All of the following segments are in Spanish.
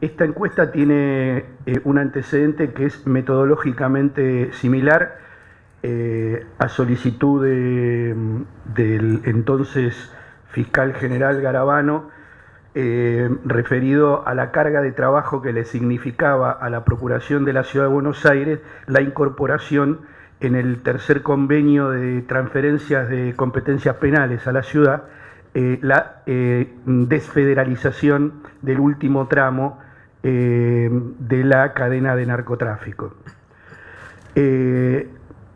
Esta encuesta tiene un antecedente que es metodológicamente similar a solicitud del entonces fiscal general Garabano, referido a la carga de trabajo que le significaba a la Procuración de la Ciudad de Buenos Aires la incorporación en el tercer convenio de transferencias de competencias penales a la ciudad, la desfederalización del último tramo de la cadena de narcotráfico.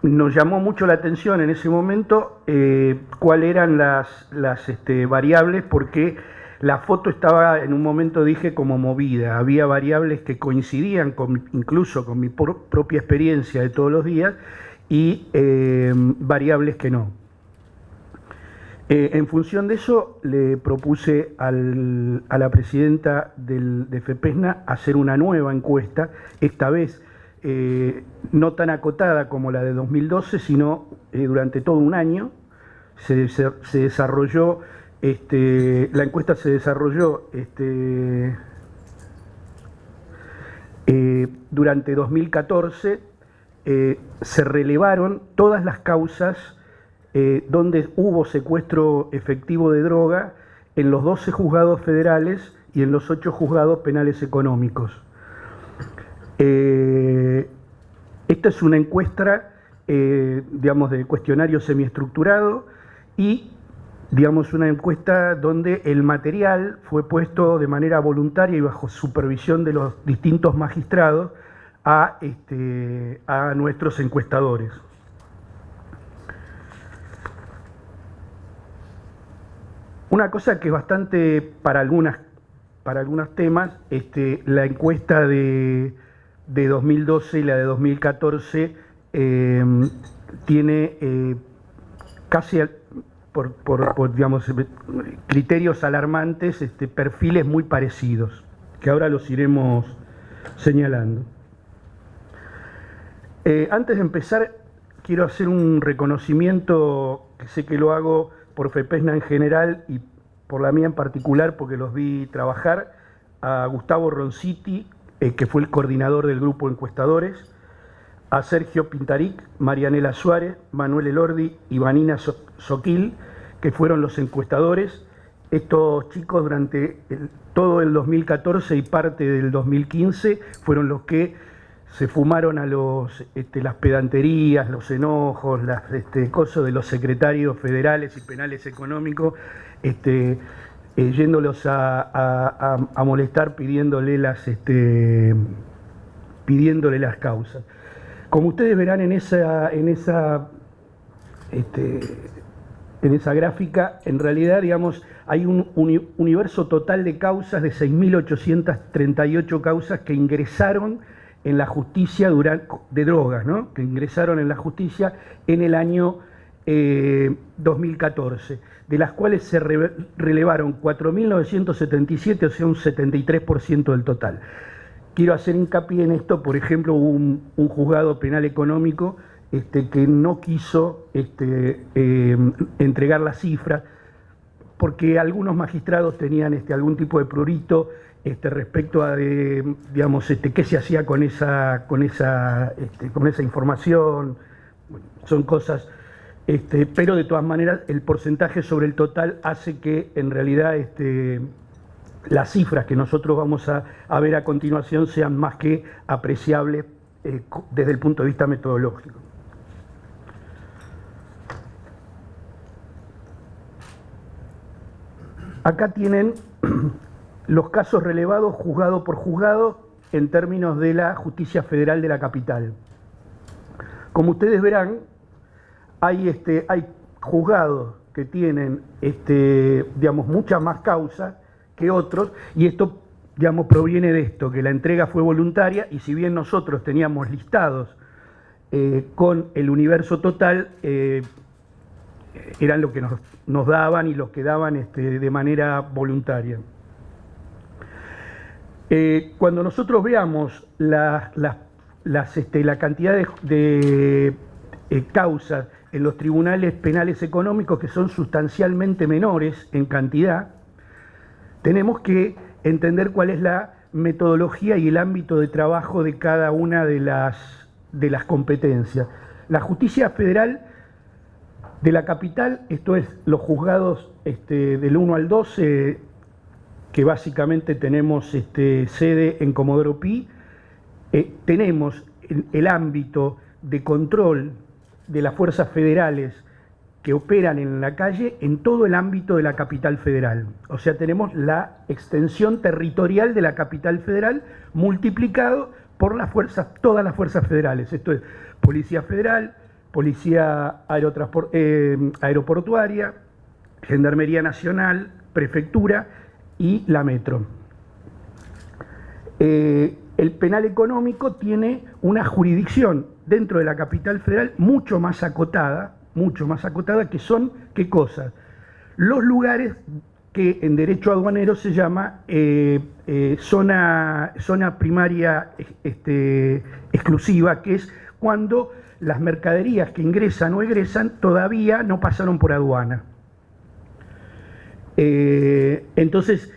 Nos llamó mucho la atención en ese momento cuáles eran las variables, porque la foto estaba, en un momento dije, como movida. Había variables que coincidían incluso con mi propia experiencia de todos los días y variables que no. En función de eso, le propuse a la presidenta de FEPESNA hacer una nueva encuesta, esta vez no tan acotada como la de 2012, sino durante todo un año. Se desarrolló, la encuesta se desarrolló durante 2014, se relevaron todas las causas donde hubo secuestro efectivo de droga en los 12 juzgados federales y en los 8 juzgados penales económicos. Esta es una encuesta, digamos, de cuestionario semiestructurado y, digamos, una encuesta donde el material fue puesto de manera voluntaria y bajo supervisión de los distintos magistrados a nuestros encuestadores. Una cosa que es bastante, para algunos temas, la encuesta de 2012 y la de 2014 tiene casi, por digamos, criterios alarmantes, perfiles muy parecidos, que ahora los iremos señalando. Antes de empezar, quiero hacer un reconocimiento, que sé que lo hago por FEPESNA en general y por la mía en particular, porque los vi trabajar, a Gustavo Ronciti, que fue el coordinador del grupo encuestadores, a Sergio Pintaric, Marianela Suárez, Manuel Elordi y Vanina Soquil, que fueron los encuestadores. Estos chicos durante todo el 2014 y parte del 2015 fueron los que se fumaron a las pedanterías, los enojos, las cosas de los secretarios federales y penales económicos, yéndolos a molestar, pidiéndole las causas. Como ustedes verán en esa gráfica, en realidad, digamos, hay un universo total de causas, de 6.838 causas que ingresaron en la justicia de drogas, ¿no? Que ingresaron en la justicia en el año 2014, de las cuales se relevaron 4.977, o sea, un 73% del total. Quiero hacer hincapié en esto. Por ejemplo, hubo un juzgado penal económico que no quiso entregar las cifras, porque algunos magistrados tenían algún tipo de prurito respecto a, digamos, qué se hacía con esa información. Bueno, son cosas, pero de todas maneras el porcentaje sobre el total hace que en realidad las cifras que nosotros vamos a ver a continuación sean más que apreciables desde el punto de vista metodológico. Acá tienen los casos relevados juzgado por juzgado en términos de la Justicia Federal de la capital. Como ustedes verán, hay juzgados que tienen digamos, muchas más causas que otros, y esto, digamos, proviene de esto, que la entrega fue voluntaria, y si bien nosotros teníamos listados con el universo total, eran lo que nos daban y los que daban de manera voluntaria. Cuando nosotros veamos la cantidad de causas en los tribunales penales económicos, que son sustancialmente menores en cantidad, tenemos que entender cuál es la metodología y el ámbito de trabajo de cada una de las competencias. La justicia federal de la capital, esto es los juzgados del 1 al 12, que básicamente tenemos sede en Comodoro Pi, tenemos el ámbito de control de las fuerzas federales que operan en la calle en todo el ámbito de la capital federal. O sea, tenemos la extensión territorial de la capital federal multiplicado por todas las fuerzas federales. Esto es Policía Federal, Policía Aeroportuaria, Gendarmería Nacional, Prefectura y la Metro. El penal económico tiene una jurisdicción dentro de la capital federal mucho más acotada, que son, ¿qué cosas? Los lugares que en derecho aduanero se llama zona primaria exclusiva, que es cuando las mercaderías que ingresan o egresan todavía no pasaron por aduana. Entonces,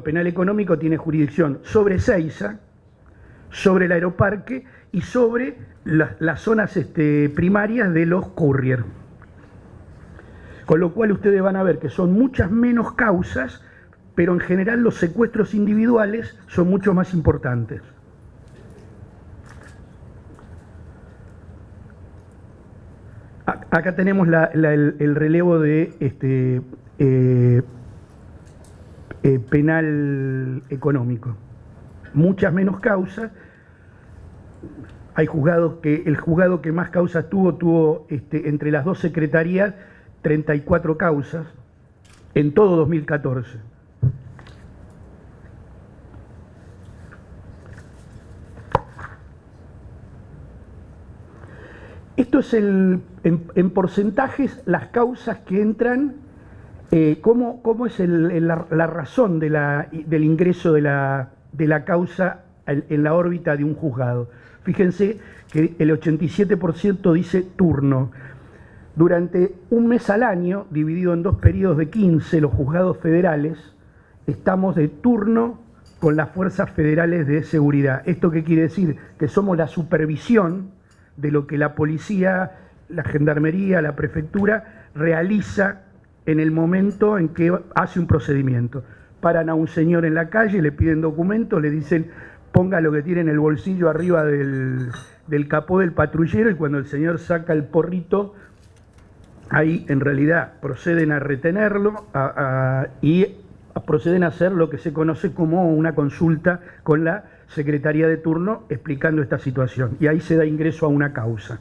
penal económico tiene jurisdicción sobre Ezeiza, sobre el Aeroparque y sobre las zonas primarias de los courier. Con lo cual ustedes van a ver que son muchas menos causas, pero en general los secuestros individuales son mucho más importantes. Acá tenemos el relevo de penal económico. Muchas menos causas. Hay juzgados que el juzgado que más causas tuvo entre las dos secretarías 34 causas en todo 2014. Esto es en porcentajes las causas que entran, cómo es la razón del ingreso de la causa en la órbita de un juzgado. Fíjense que el 87% dice turno. Durante un mes al año, dividido en dos periodos de 15, los juzgados federales, estamos de turno con las fuerzas federales de seguridad. ¿Esto qué quiere decir? Que somos la supervisión de lo que la policía, la gendarmería, la prefectura realiza en el momento en que hace un procedimiento. Paran a un señor en la calle, le piden documentos, le dicen ponga lo que tiene en el bolsillo arriba del capó del patrullero, y cuando el señor saca el porrito, ahí en realidad proceden a retenerlo y proceden a hacer lo que se conoce como una consulta con la secretaría de turno explicando esta situación, y ahí se da ingreso a una causa.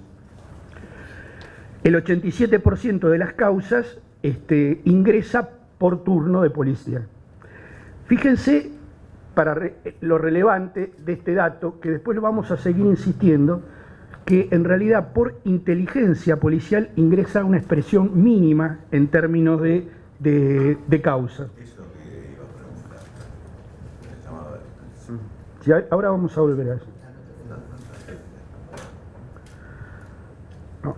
El 87% de las causas ingresa por turno de policía. Fíjense para lo relevante de este dato, que después lo vamos a seguir insistiendo, que en realidad por inteligencia policial ingresa una expresión mínima en términos de causa. Eso que iba a preguntar. Sí, ahora vamos a volver a eso. No.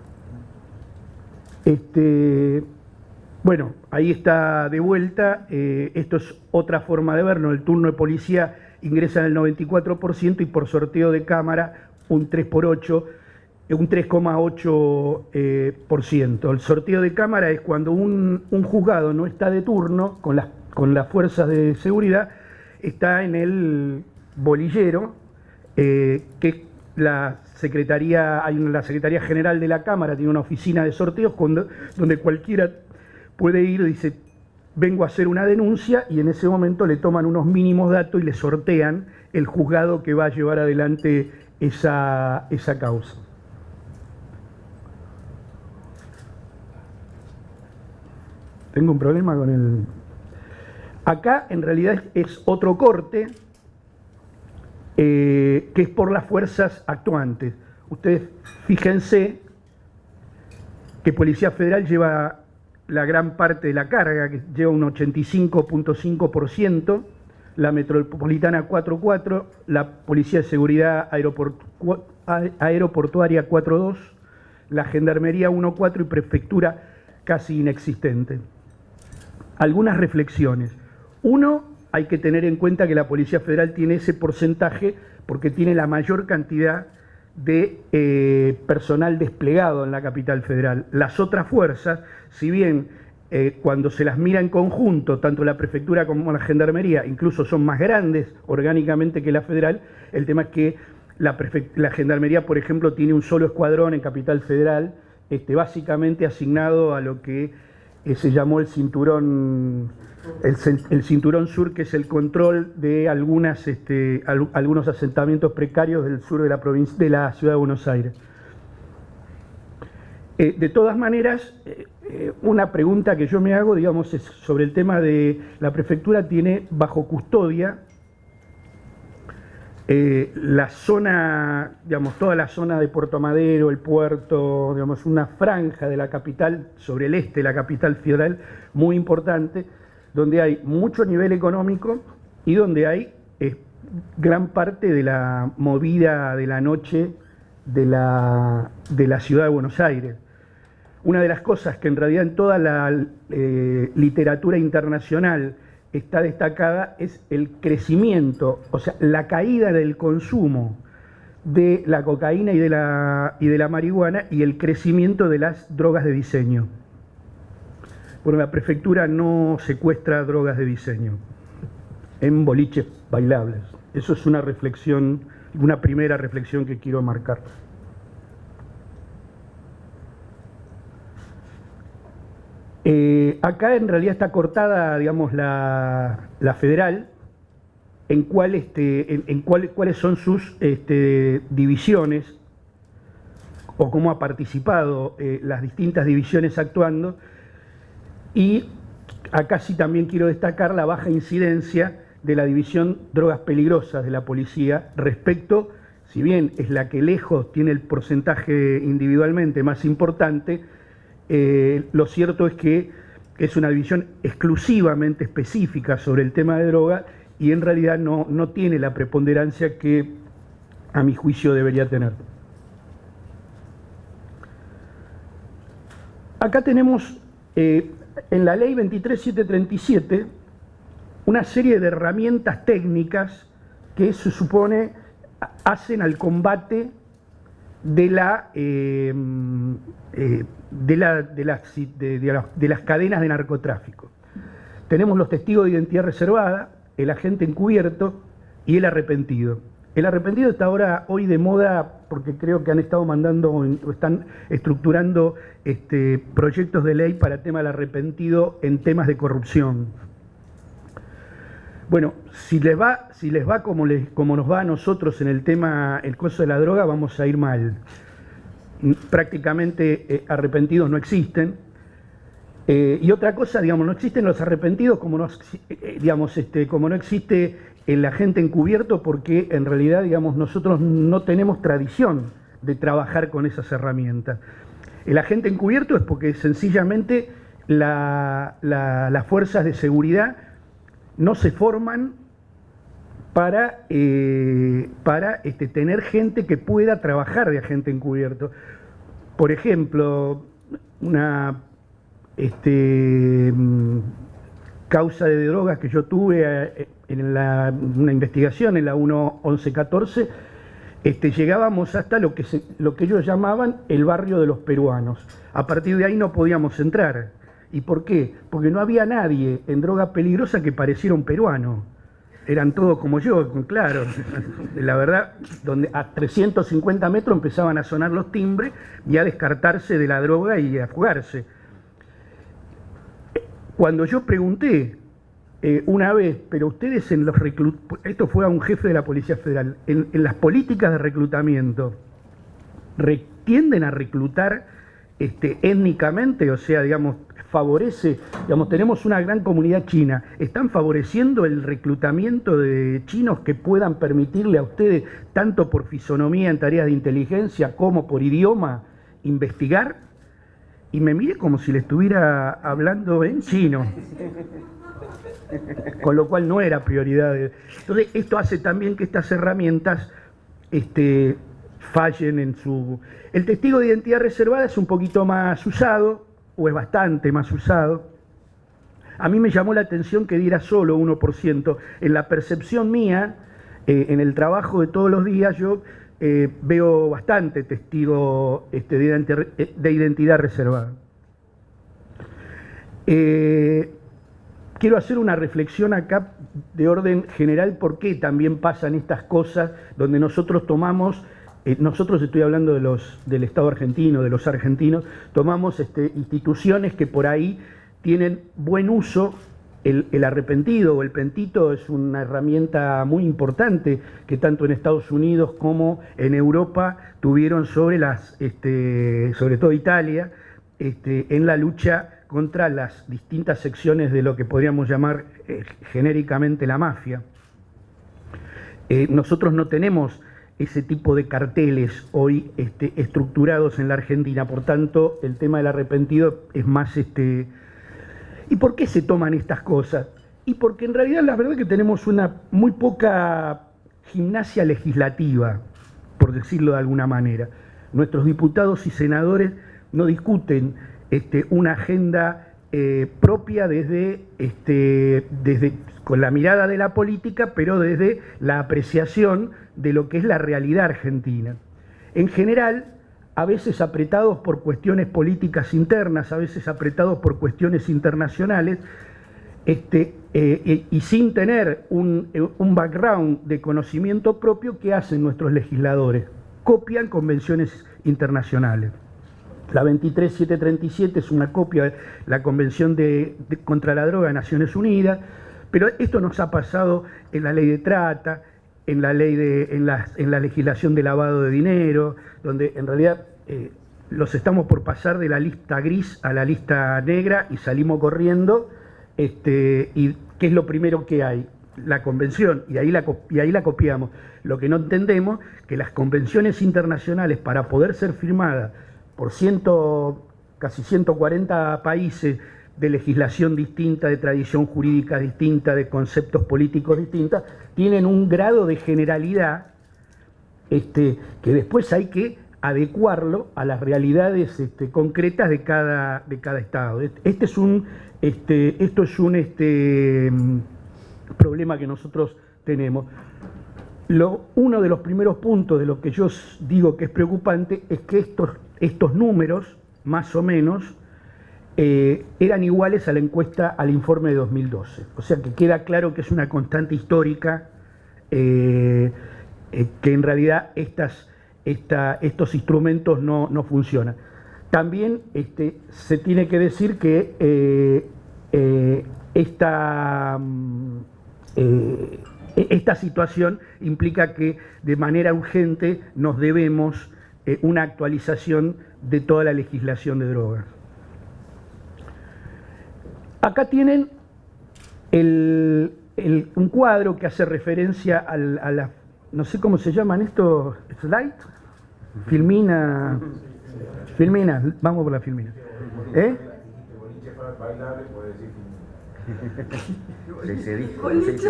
Bueno, ahí está de vuelta. Esto es otra forma de verlo. El turno de policía ingresa en el 94% y por sorteo de cámara un 3,8%. El sorteo de cámara es cuando un juzgado no está de turno con las fuerzas de seguridad, está en el bolillero, que la Secretaría General de la Cámara tiene una oficina de sorteos donde cualquiera puede ir, dice, vengo a hacer una denuncia, y en ese momento le toman unos mínimos datos y le sortean el juzgado que va a llevar adelante esa causa. Tengo un problema con el... Acá en realidad es otro corte, que es por las fuerzas actuantes. Ustedes fíjense que Policía Federal lleva la gran parte de la carga, que lleva un 85,5%, la Metropolitana 4,4%, la Policía de Seguridad Aeroportuaria 4,2%, la Gendarmería 1,4% y Prefectura casi inexistente. Algunas reflexiones. Uno, hay que tener en cuenta que la Policía Federal tiene ese porcentaje porque tiene la mayor cantidad de personal desplegado en la capital federal. Las otras fuerzas, si bien cuando se las mira en conjunto, tanto la prefectura como la gendarmería, incluso son más grandes orgánicamente que la federal, el tema es que la gendarmería, por ejemplo, tiene un solo escuadrón en capital federal, básicamente asignado a lo que se llamó el cinturón sur, que es el control de algunos asentamientos precarios del sur de la provincia, de la ciudad de Buenos Aires. De todas maneras, una pregunta que yo me hago, digamos, es sobre el tema de la prefectura tiene bajo custodia la zona, digamos, toda la zona de Puerto Madero, el puerto, digamos, una franja de la capital, sobre el este de la capital federal, muy importante, donde hay mucho nivel económico y donde hay gran parte de la movida de la noche de la ciudad de Buenos Aires. Una de las cosas que en realidad en toda la literatura internacional está destacada es el crecimiento, o sea, la caída del consumo de la cocaína y de la marihuana y el crecimiento de las drogas de diseño. Bueno, la prefectura no secuestra drogas de diseño en boliches bailables. Eso es una reflexión, una primera reflexión que quiero marcar. Acá en realidad está cortada, digamos, la federal, en cuáles son sus divisiones, o cómo ha participado las distintas divisiones actuando, y acá sí también quiero destacar la baja incidencia de la división drogas peligrosas de la policía respecto, si bien es la que lejos tiene el porcentaje individualmente más importante, lo cierto es que es una división exclusivamente específica sobre el tema de droga y en realidad no tiene la preponderancia que a mi juicio debería tener. Acá tenemos en la ley 23737 una serie de herramientas técnicas que se supone hacen al combate de las cadenas de narcotráfico. Tenemos los testigos de identidad reservada, el agente encubierto y el arrepentido. El arrepentido está hoy de moda porque creo que han estado mandando o están estructurando proyectos de ley para el tema del arrepentido en temas de corrupción. Bueno, si les va como nos va a nosotros en el tema, el costo de la droga, vamos a ir mal. Prácticamente arrepentidos no existen. Y otra cosa, digamos, no existen los arrepentidos como no existe el agente encubierto, porque en realidad, digamos, nosotros no tenemos tradición de trabajar con esas herramientas. El agente encubierto es porque sencillamente las fuerzas de seguridad no se forman para tener gente que pueda trabajar de agente encubierto. Por ejemplo, una causa de drogas que yo tuve en una investigación en la 1114, llegábamos hasta lo que ellos llamaban el barrio de los peruanos. A partir de ahí no podíamos entrar. ¿Y por qué? Porque no había nadie en droga peligrosa que pareciera un peruano. Eran todos como yo, claro. La verdad, donde a 350 metros empezaban a sonar los timbres y a descartarse de la droga y a fugarse. Cuando yo pregunté una vez, pero ustedes esto fue a un jefe de la Policía Federal, en las políticas de reclutamiento, ¿tienden a reclutar étnicamente? O sea, digamos, tenemos una gran comunidad china, ¿están favoreciendo el reclutamiento de chinos que puedan permitirle a ustedes, tanto por fisonomía en tareas de inteligencia como por idioma, investigar? Y me mire como si le estuviera hablando en chino, con lo cual no era prioridad. Entonces, esto hace también que estas herramientas fallen en su... El testigo de identidad reservada es un poquito más usado, o es bastante más usado. A mí me llamó la atención que diera solo 1%. En la percepción mía, en el trabajo de todos los días, yo veo bastante testigo de identidad reservada. Quiero hacer una reflexión acá de orden general, por qué también pasan estas cosas donde nosotros tomamos, nosotros estoy hablando del Estado argentino, de los argentinos, tomamos instituciones que por ahí tienen buen uso. El arrepentido o el pentito es una herramienta muy importante que tanto en Estados Unidos como en Europa tuvieron sobre todo Italia, en la lucha contra las distintas secciones de lo que podríamos llamar genéricamente la mafia. Nosotros no tenemos ese tipo de carteles hoy estructurados en la Argentina, por tanto el tema del arrepentido es más... ¿Y por qué se toman estas cosas? Y porque en realidad la verdad es que tenemos una muy poca gimnasia legislativa, por decirlo de alguna manera. Nuestros diputados y senadores no discuten una agenda propia desde con la mirada de la política, pero desde la apreciación de lo que es la realidad argentina. En general, a veces apretados por cuestiones políticas internas, a veces apretados por cuestiones internacionales, y sin tener un background de conocimiento propio, ¿qué hacen nuestros legisladores? Copian convenciones internacionales. La 23737 es una copia de la Convención contra la Droga de Naciones Unidas, pero esto nos ha pasado en la ley de trata, en la legislación de lavado de dinero, donde en realidad los estamos por pasar de la lista gris a la lista negra y salimos corriendo, y ¿qué es lo primero que hay? La convención, y ahí la copiamos. Lo que no entendemos que las convenciones internacionales, para poder ser firmadas por casi 140 países de legislación distinta, de tradición jurídica distinta, de conceptos políticos distintos, tienen un grado de generalidad que después hay que adecuarlo a las realidades concretas de cada estado. Esto es un problema que nosotros tenemos. Uno de los primeros puntos de lo que yo digo que es preocupante es que estos números, más o menos, eran iguales a la encuesta, al informe de 2012. O sea que queda claro que es una constante histórica, que en realidad estos instrumentos no funcionan. También se tiene que decir que esta situación implica que de manera urgente nos debemos una actualización de toda la legislación de drogas. Acá tienen un cuadro que hace referencia a la, no sé cómo se llaman estos, slide, filmina, vamos por la filmina. Se dijo. Es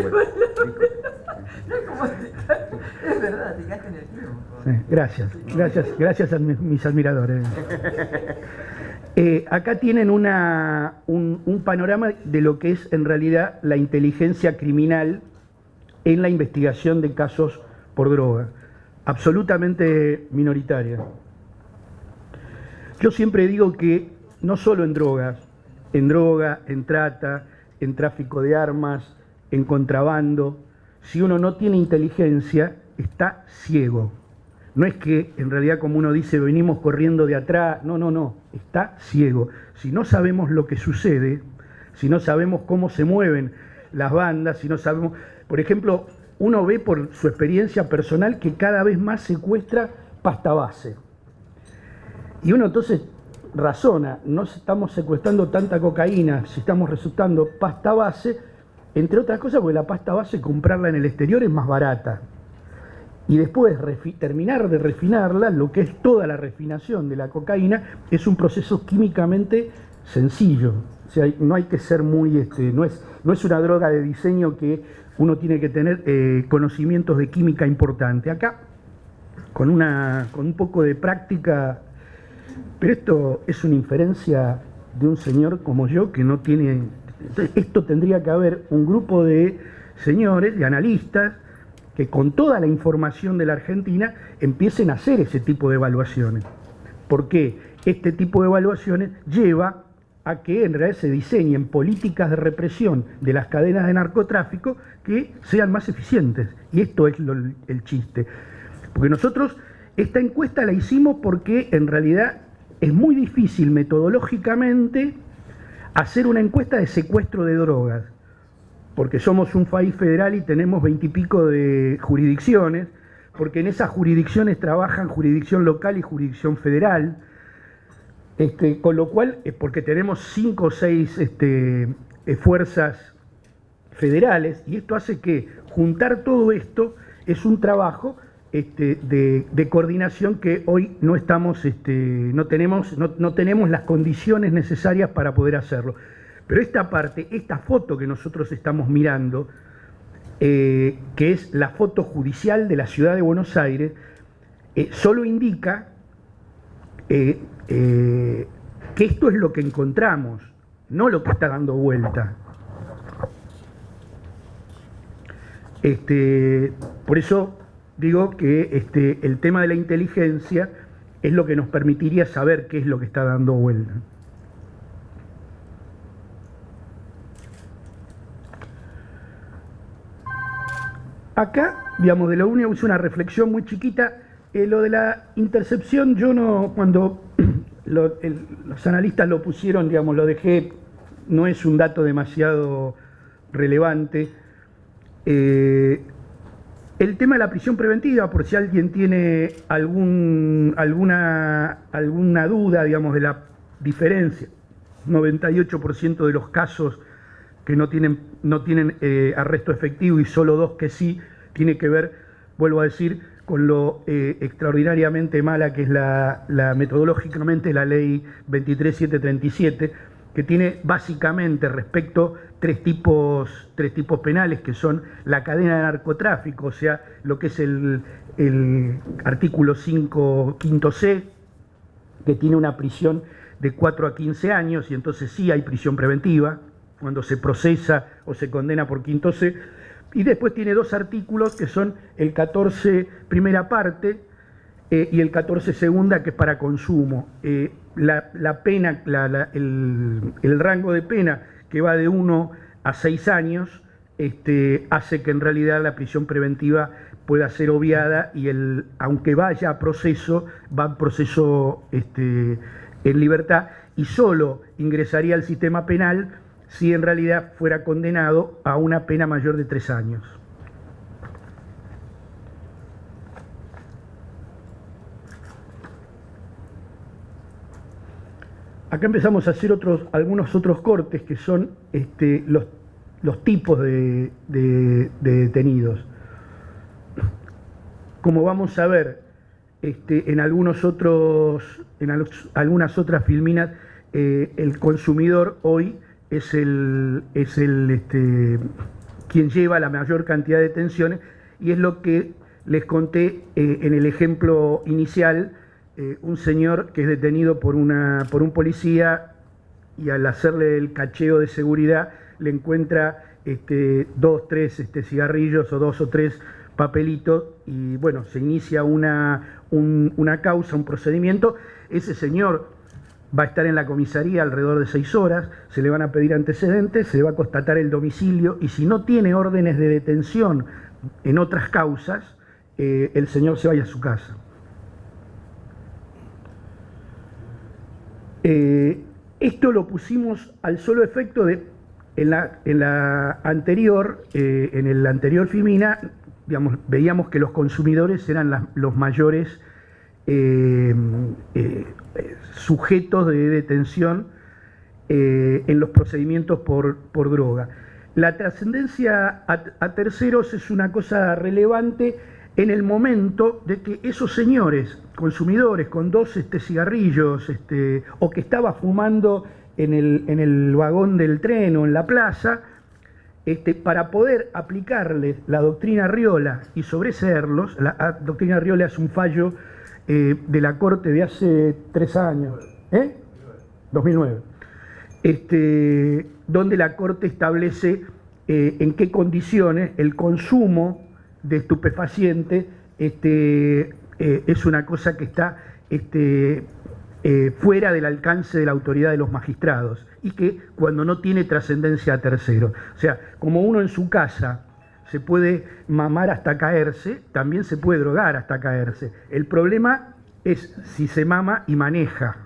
verdad, te quedaste en el tiempo. Sí, gracias a mis admiradores. Acá tienen un panorama de lo que es en realidad la inteligencia criminal en la investigación de casos por droga, absolutamente minoritaria. Yo siempre digo que no solo en drogas, en trata, en tráfico de armas, en contrabando, si uno no tiene inteligencia, está ciego. No es que en realidad, como uno dice, venimos corriendo de atrás, no, está ciego. Si no sabemos lo que sucede, si no sabemos cómo se mueven las bandas, si no sabemos, por ejemplo, uno ve por su experiencia personal que cada vez más secuestra pasta base. Y uno entonces razona, no estamos secuestrando tanta cocaína, si estamos resultando pasta base, entre otras cosas porque la pasta base comprarla en el exterior es más barata. Y después terminar de refinarla, lo que es toda la refinación de la cocaína, es un proceso químicamente sencillo. O sea, no hay que ser muy, no es una droga de diseño que uno tiene que tener conocimientos de química importante. Acá, con un poco de práctica, pero esto es una inferencia de un señor como yo que no tiene Entonces, esto tendría que haber un grupo de señores, de analistas, que con toda la información de la Argentina empiecen a hacer ese tipo de evaluaciones. Porque este tipo de evaluaciones lleva a que en realidad se diseñen políticas de represión de las cadenas de narcotráfico que sean más eficientes. Y esto es el chiste. Porque nosotros esta encuesta la hicimos porque en realidad es muy difícil metodológicamente hacer una encuesta de secuestro de drogas. Porque somos un país federal y tenemos 20 y pico de jurisdicciones, porque en esas jurisdicciones trabajan jurisdicción local y jurisdicción federal, con lo cual, porque tenemos 5 o 6 fuerzas federales, y esto hace que juntar todo esto es un trabajo de coordinación que hoy no estamos, no tenemos las condiciones necesarias para poder hacerlo. Pero esta parte, esta foto que nosotros estamos mirando, que es la foto judicial de la ciudad de Buenos Aires, solo indica que esto es lo que encontramos, no lo que está dando vuelta. Por eso digo que el tema de la inteligencia es lo que nos permitiría saber qué es lo que está dando vuelta. Acá, digamos, de lo único es una reflexión muy chiquita. Lo de la intercepción, yo no, cuando los analistas lo pusieron, digamos, lo dejé, no es un dato demasiado relevante. El tema de la prisión preventiva, por si alguien tiene alguna duda, digamos, de la diferencia, 98% de los casos que no tienen arresto efectivo y solo 2 que sí, tiene que ver, vuelvo a decir, con lo extraordinariamente mala que es metodológicamente la ley 23737, que tiene básicamente respecto tres tipos penales, que son la cadena de narcotráfico, o sea, lo que es el artículo 5, quinto C, que tiene una prisión de 4 a 15 años, y entonces sí hay prisión preventiva cuando se procesa o se condena por quinto C. Y después tiene 2 artículos que son el 14 primera parte y el 14 segunda, que es para consumo. La pena, el rango de pena, que va de 1 a 6 años, hace que en realidad la prisión preventiva pueda ser obviada y aunque vaya a proceso, va a proceso en libertad, y solo ingresaría al sistema penal si en realidad fuera condenado a una pena mayor de 3 años. Acá empezamos a hacer algunos otros cortes que son los tipos de detenidos. Como vamos a ver en algunas otras filminas, el consumidor hoy es quien lleva la mayor cantidad de detenciones, y es lo que les conté en el ejemplo inicial. Un señor que es detenido por un policía, y al hacerle el cacheo de seguridad le encuentra 2, 3 cigarrillos o 2 o 3 papelitos, y bueno, se inicia una causa, un procedimiento. Ese señor va a estar en la comisaría alrededor de 6 horas, se le van a pedir antecedentes, se le va a constatar el domicilio, y si no tiene órdenes de detención en otras causas, el señor se vaya a su casa. Esto lo pusimos al solo efecto de, en el anterior Filmina, digamos, veíamos que los consumidores eran los mayores sujetos de detención en los procedimientos por droga. La trascendencia a terceros es una cosa relevante en el momento de que esos señores consumidores con 2 cigarrillos, o que estaba fumando en el vagón del tren o en la plaza, para poder aplicarles la doctrina Riola y sobreseerlos. La doctrina Riola es un fallo de la Corte de hace 3 años, 2009. donde la Corte establece en qué condiciones el consumo de estupefacientes es una cosa que está fuera del alcance de la autoridad de los magistrados y que cuando no tiene trascendencia a terceros. O sea, como uno en su casa se puede mamar hasta caerse, también se puede drogar hasta caerse. El problema es si se mama y maneja,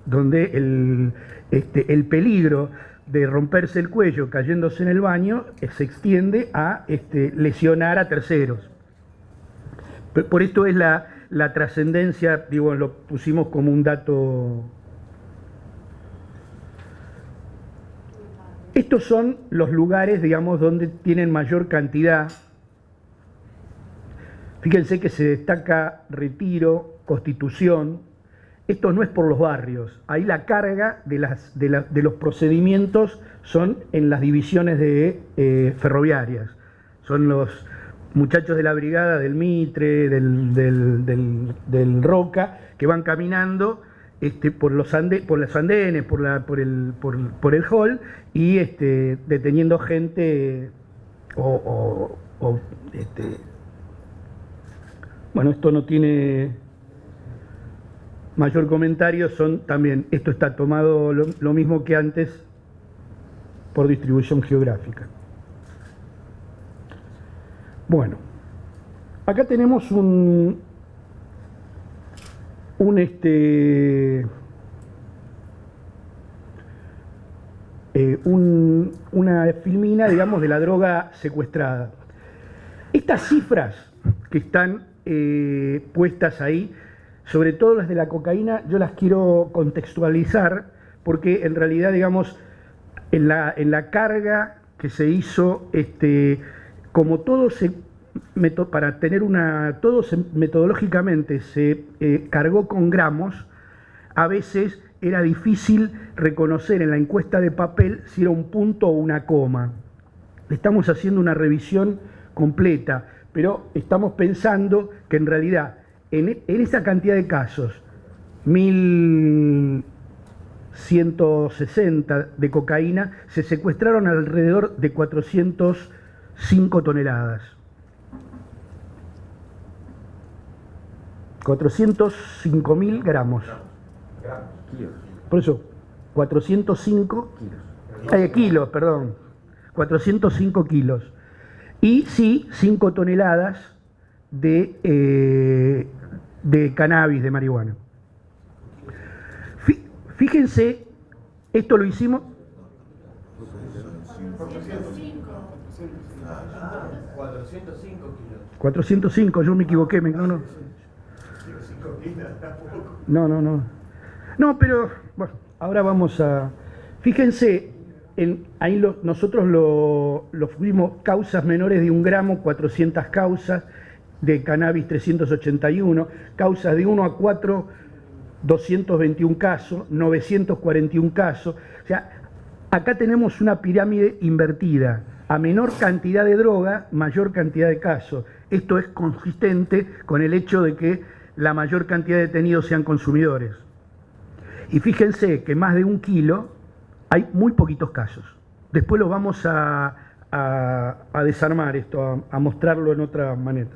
donde el peligro de romperse el cuello cayéndose en el baño se extiende a lesionar a terceros. Por esto es la trascendencia, digo, lo pusimos como un dato. Estos son los lugares, digamos, donde tienen mayor cantidad. Fíjense que se destaca Retiro, Constitución. Esto no es por los barrios. Ahí la carga de los procedimientos son en las divisiones ferroviarias. Son los muchachos de la brigada del Mitre, del Roca, que van caminando por los andenes, por el hall, y deteniendo gente bueno, esto no tiene mayor comentario, esto está tomado lo mismo que antes por distribución geográfica. Bueno, acá tenemos una filmina, digamos, de la droga secuestrada. Estas cifras que están puestas ahí, sobre todo las de la cocaína, yo las quiero contextualizar porque en realidad, digamos, en la carga que se hizo, como todo metodológicamente se cargó con gramos, a veces era difícil reconocer en la encuesta de papel si era un punto o una coma. Estamos haciendo una revisión completa, pero estamos pensando que en realidad en esa cantidad de casos, 1.160 de cocaína, se secuestraron alrededor de 405 toneladas. 405.000 gramos. Kilos. Por eso, 405 kilos, perdón. 405 kilos. Y sí, 5 toneladas de cannabis, de marihuana. Fíjense, esto lo hicimos... 405, yo me equivoqué, no. No, pero bueno, ahora vamos a... Fíjense, ahí nosotros lo fuimos causas menores de 1 gramo, 400 causas, de cannabis 381, causas de 1 a 4, 221 casos, 941 casos. O sea, acá tenemos una pirámide invertida. A menor cantidad de droga, mayor cantidad de casos. Esto es consistente con el hecho de que la mayor cantidad de detenidos sean consumidores. Y fíjense que más de 1 kilo hay muy poquitos casos. Después lo vamos a desarmar esto, a mostrarlo en otra manera.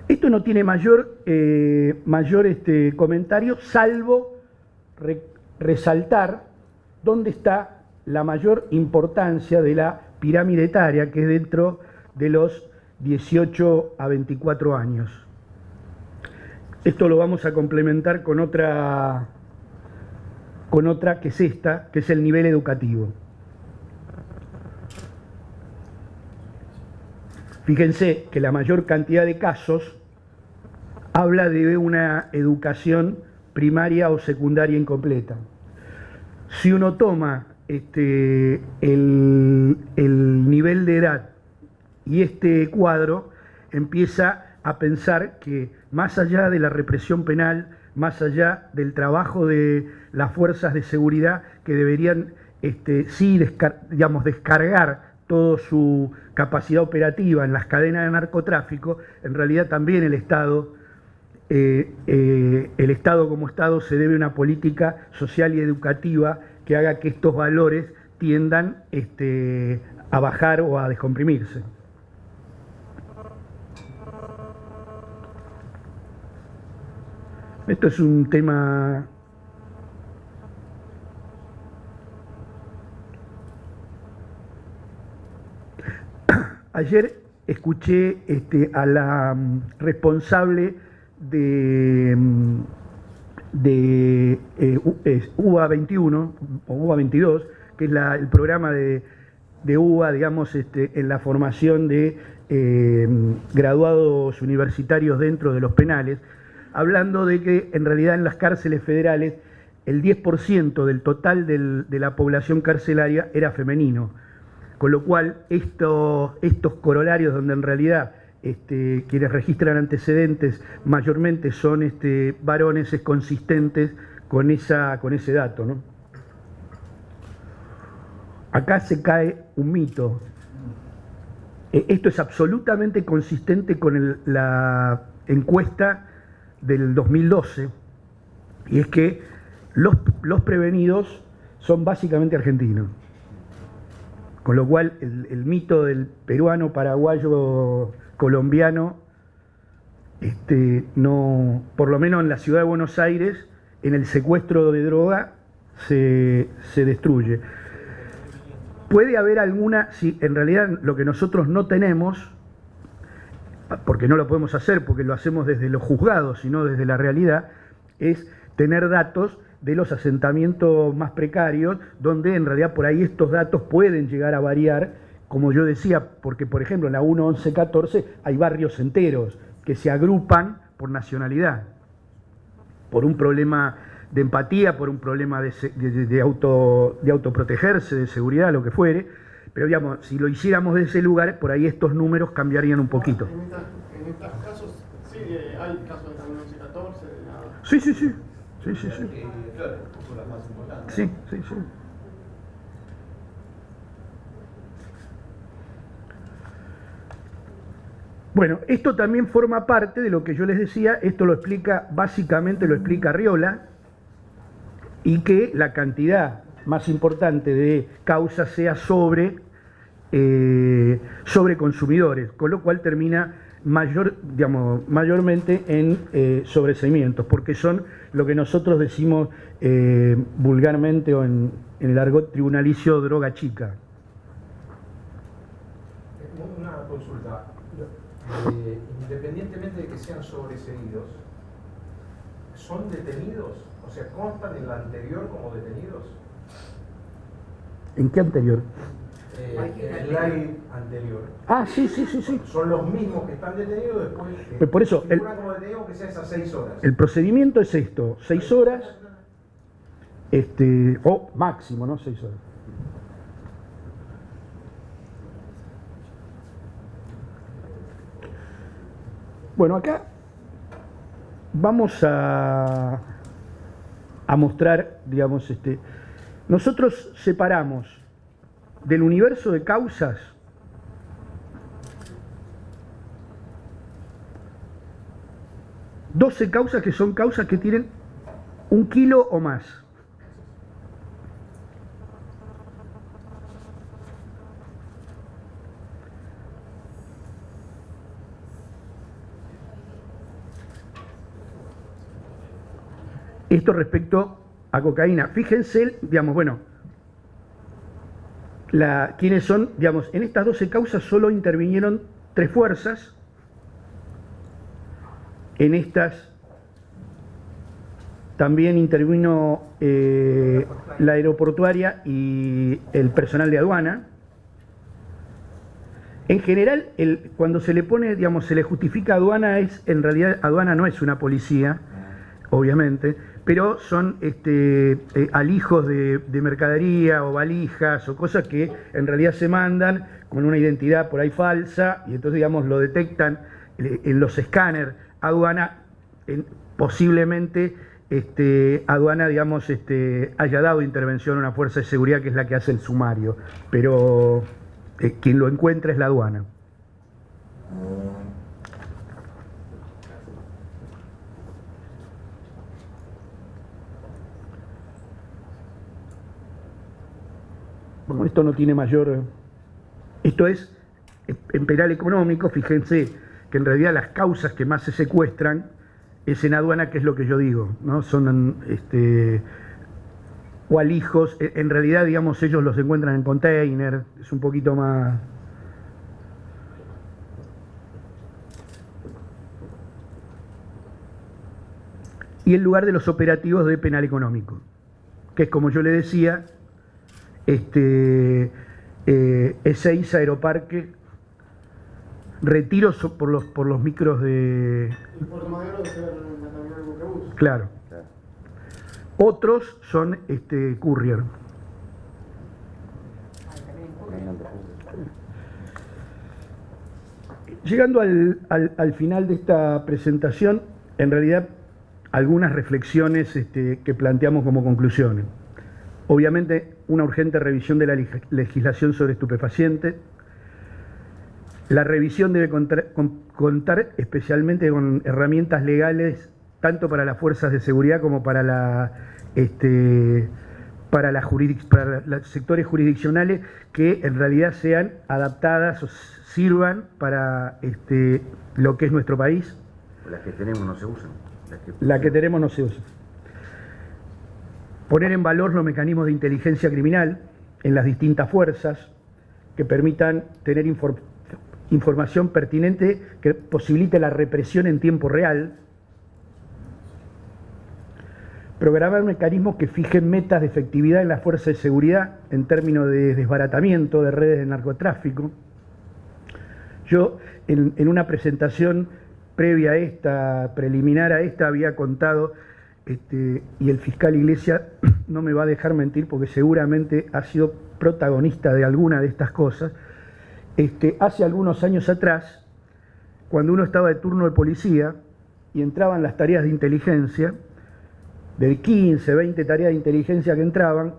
Esto no tiene mayor comentario, salvo resaltar dónde está la mayor importancia de la pirámide etaria, que es dentro de los 18 a 24 años. Esto lo vamos a complementar con otra que es esta, que es el nivel educativo. Fíjense que la mayor cantidad de casos habla de una educación primaria o secundaria incompleta. Si uno toma el nivel de edad y este cuadro, empieza a pensar que más allá de la represión penal, más allá del trabajo de las fuerzas de seguridad que deberían descargar toda su capacidad operativa en las cadenas de narcotráfico, en realidad también el Estado el Estado como Estado se debe una política social y educativa que haga que estos valores tiendan a bajar o a descomprimirse. Esto es un tema ayer escuché a la responsable de UBA 21 o UBA 22, que es el programa de UBA, digamos, en la formación de graduados universitarios dentro de los penales, hablando de que en realidad en las cárceles federales el 10% del total de la población carcelaria era femenino, con lo cual estos corolarios donde en realidad quienes registran antecedentes mayormente son varones, es consistentes con ese dato, ¿no? Acá se cae un mito. Esto es absolutamente consistente con la encuesta del 2012, y es que los prevenidos son básicamente argentinos. Con lo cual el mito del peruano, paraguayo, colombiano, no, por lo menos en la ciudad de Buenos Aires, en el secuestro de droga se destruye. Puede haber alguna, si en realidad lo que nosotros no tenemos, porque no lo podemos hacer, porque lo hacemos desde los juzgados y no desde la realidad, es tener datos de los asentamientos más precarios, donde en realidad por ahí estos datos pueden llegar a variar, como yo decía, porque por ejemplo en la 1.11.14 hay barrios enteros que se agrupan por nacionalidad, por un problema de empatía, por un problema de autoprotegerse, de seguridad, lo que fuere, pero digamos, si lo hiciéramos de ese lugar, por ahí estos números cambiarían un poquito. En estos casos, sí, hay casos de la 11.14, de la... Sí. Claro, son las más importantes. Sí. Bueno, esto también forma parte de lo que yo les decía, esto básicamente lo explica Arriola, y que la cantidad más importante de causas sea sobre consumidores, con lo cual termina mayormente en sobreseimientos, porque son lo que nosotros decimos vulgarmente o en el argot tribunalicio droga chica. Una consulta. Independientemente de que sean sobreseídos, ¿son detenidos? O sea, ¿constan en la anterior como detenidos? ¿En qué anterior? En el slide anterior. Ah, sí. Son los mismos que están detenidos después. Pero por eso, figuran como detenidos que sea esas 6 horas. El procedimiento es esto, 6 horas, o máximo, ¿no? 6 horas. Bueno, acá vamos a mostrar, digamos, nosotros separamos del universo de causas ...12 causas que son causas que tienen 1 kilo o más. Esto respecto a cocaína. Fíjense, digamos, bueno, quienes son, digamos, en estas 12 causas solo intervinieron 3 fuerzas. En estas también intervino la aeroportuaria y el personal de aduana. En general, cuando se le pone, digamos, se le justifica aduana, en realidad aduana no es una policía, obviamente, pero son alijos de mercadería o valijas o cosas que en realidad se mandan con una identidad por ahí falsa, y entonces, digamos, lo detectan en los escáneres aduana, posiblemente aduana, digamos, haya dado intervención a una fuerza de seguridad que es la que hace el sumario, pero quien lo encuentra es la aduana. Bueno, esto no tiene mayor... Esto es en penal económico, fíjense que en realidad las causas que más se secuestran es en aduana, que es lo que yo digo, ¿no? Son o alijos, en realidad, digamos, ellos los encuentran en container, es un poquito más... Y el lugar de los operativos de penal económico, que es, como yo le decía, Ezeiza, Aeroparque, Retiro por los micros de... Y Puerto Madero debe ser la terminal de Buquebus. Claro. Otros son courier. Llegando al final de esta presentación, en realidad algunas reflexiones que planteamos como conclusiones. Obviamente, una urgente revisión de la legislación sobre estupefacientes. La revisión debe contar especialmente con herramientas legales, tanto para las fuerzas de seguridad como para los sectores jurisdiccionales, que en realidad sean adaptadas o sirvan para lo que es nuestro país. Las que tenemos no se usan. La que tenemos no se usa. Poner en valor los mecanismos de inteligencia criminal en las distintas fuerzas que permitan tener información pertinente que posibilite la represión en tiempo real. Programar mecanismos que fijen metas de efectividad en las fuerzas de seguridad en términos de desbaratamiento de redes de narcotráfico. Yo, en una presentación previa a esta, preliminar a esta, había contado, y el fiscal Iglesias no me va a dejar mentir porque seguramente ha sido protagonista de alguna de estas cosas, hace algunos años atrás, cuando uno estaba de turno de policía y entraban las tareas de inteligencia, de 15, 20 tareas de inteligencia que entraban,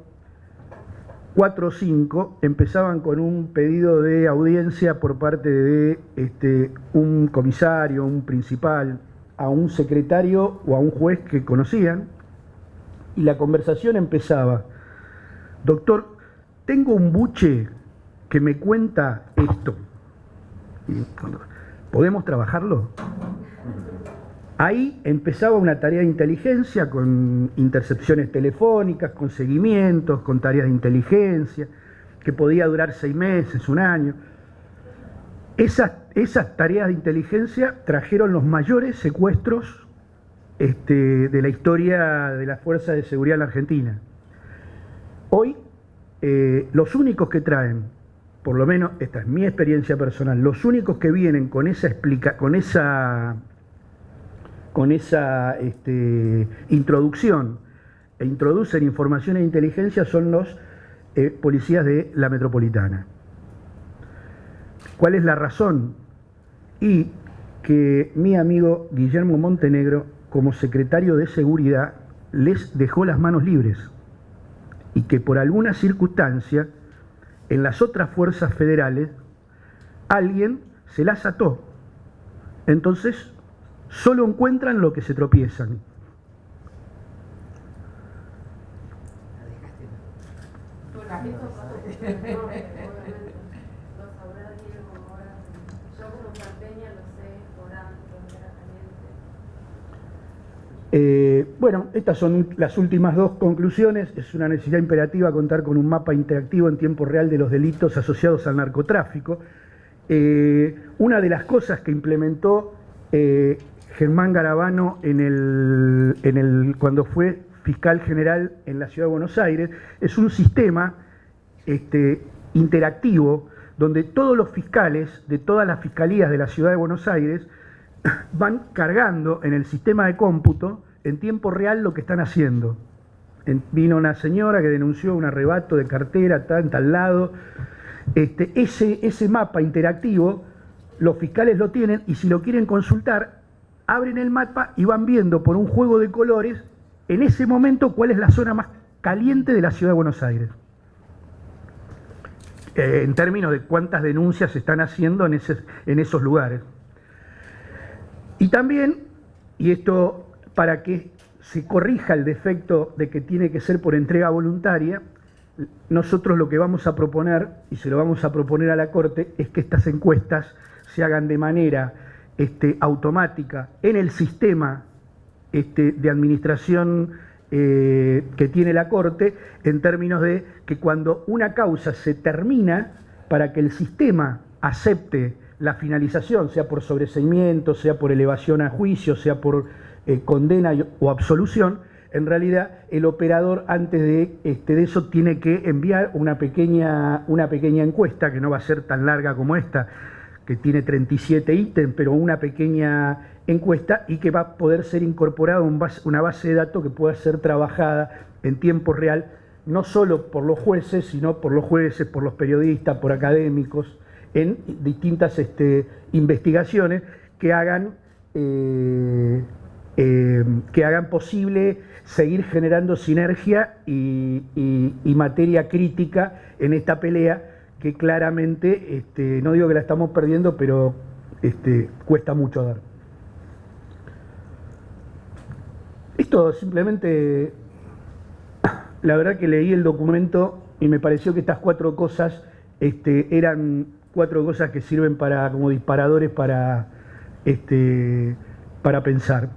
4 o 5 empezaban con un pedido de audiencia por parte de un comisario, un principal, a un secretario o a un juez que conocían, y la conversación empezaba: doctor, tengo un buche que me cuenta esto, ¿podemos trabajarlo? Ahí empezaba una tarea de inteligencia con intercepciones telefónicas, con seguimientos, con tareas de inteligencia, que podía durar 6 meses, 1 año. Esas tareas de inteligencia trajeron los mayores secuestros de la historia de las fuerzas de seguridad en la Argentina. Hoy, los únicos que traen, por lo menos esta es mi experiencia personal, los únicos que vienen con esa introducción e introducen información e inteligencia son los policías de la metropolitana. ¿Cuál es la razón? Y que mi amigo Guillermo Montenegro, como secretario de Seguridad, les dejó las manos libres y que por alguna circunstancia en las otras fuerzas federales alguien se las ató. Entonces solo encuentran lo que se tropiezan. Bueno, estas son las últimas 2 conclusiones. Es una necesidad imperativa contar con un mapa interactivo en tiempo real de los delitos asociados al narcotráfico. Una de las cosas que implementó Germán Garabano cuando fue fiscal general en la Ciudad de Buenos Aires es un sistema interactivo donde todos los fiscales de todas las fiscalías de la Ciudad de Buenos Aires van cargando en el sistema de cómputo en tiempo real lo que están haciendo. Vino una señora que denunció un arrebato de cartera en tal lado. Ese mapa interactivo los fiscales lo tienen, y si lo quieren consultar, abren el mapa y van viendo por un juego de colores en ese momento cuál es la zona más caliente de la Ciudad de Buenos Aires. En términos de cuántas denuncias se están haciendo en esos lugares. Y también, y esto para que se corrija el defecto de que tiene que ser por entrega voluntaria, nosotros lo que vamos a proponer, y se lo vamos a proponer a la Corte, es que estas encuestas se hagan de manera automática en el sistema de administración que tiene la Corte, en términos de que cuando una causa se termina, para que el sistema acepte la finalización, sea por sobreseimiento, sea por elevación a juicio, sea por condena o absolución, en realidad el operador antes de eso tiene que enviar una pequeña encuesta, que no va a ser tan larga como esta, que tiene 37 ítems, pero una pequeña encuesta, y que va a poder ser incorporada una base de datos que pueda ser trabajada en tiempo real, no solo por los jueces, sino por los jueces, por los periodistas, por académicos, en distintas investigaciones que hagan posible seguir generando sinergia y materia crítica en esta pelea que claramente, no digo que la estamos perdiendo, pero cuesta mucho dar. Esto simplemente, la verdad que leí el documento y me pareció que estas 4 cosas eran 4 cosas que sirven como disparadores para pensar.